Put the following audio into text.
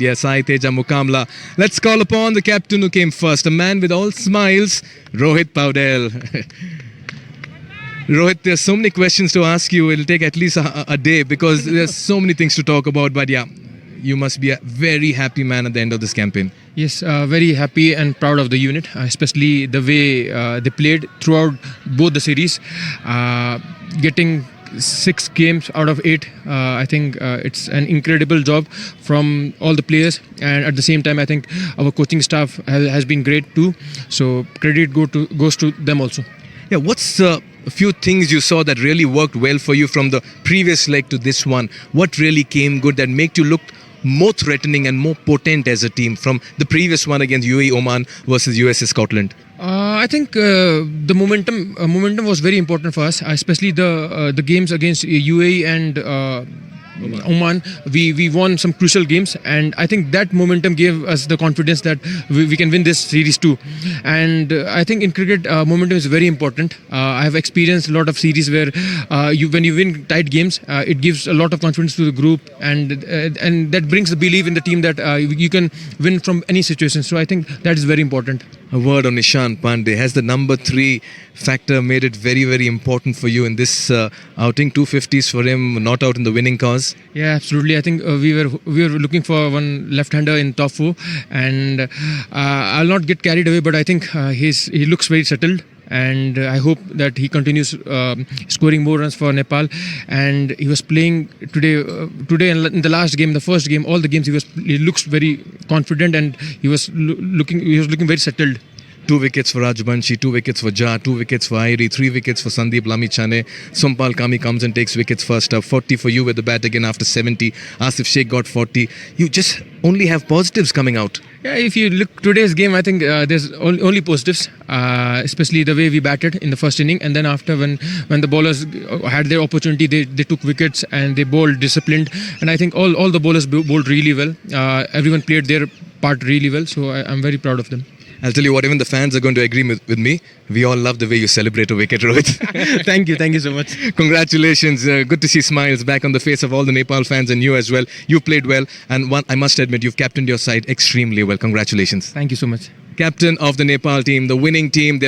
Yes, Sai Teja Mukamla. Let's call upon the captain who came first, a man with all smiles, Rohit Paudel. Rohit, there's so many questions to ask you. It'll take at least a day because there's so many things to talk about. But yeah, you must be a very happy man at the end of this campaign. Yes, very happy and proud of the unit, especially the way they played throughout both the series. Getting 6 games out of 8, I think it's an incredible job from all the players, and at the same time I think our coaching staff has been great too, so credit goes to them also. Yeah, what's a few things you saw that really worked well for you from the previous leg to this one? What really came good that made you look more threatening and more potent as a team from the previous one against UAE Oman versus USA Scotland? I think the momentum was very important for us, especially the games against UAE and Oman. We won some crucial games, and I think that momentum gave us the confidence that we can win this series too. And I think in cricket, momentum is very important. I have experienced a lot of series where when you win tight games, it gives a lot of confidence to the group, and that brings the belief in the team that you can win from any situation. So I think that is very important. A word on Nishan Pandey. Has the number 3 factor made it very, very important for you in this outing? 250s for him, not out in the winning cause. Yeah, absolutely. I think we were looking for one left-hander in top 4, and I'll not get carried away, but I think he looks very settled. And I hope that he continues scoring more runs for Nepal. And he was playing today in the last game, the first game, all the games he looks very confident, and he was looking very settled. 2 wickets for Rajbanshi, 2 wickets for Jha, 2 wickets for Airi, 3 wickets for Sandeep Lamichhane. Sompal Kami comes and takes wickets first up. 40 for you with the bat again after 70. Asif Sheikh got 40. You just only have positives coming out. Yeah, if you look today's game, I think there's only positives, especially the way we batted in the first inning, and then after when the bowlers had their opportunity, they took wickets and they bowled disciplined, and I think all the bowlers bowled really well. Everyone played their part really well, so I'm very proud of them. I'll tell you what, even the fans are going to agree with me. We all love the way you celebrate a wicket, Rohit. Thank you so much. Congratulations. Good to see smiles back on the face of all the Nepal fans and you as well. You played well, and I must admit, you've captained your side extremely well. Congratulations. Thank you so much. Captain of the Nepal team, the winning team.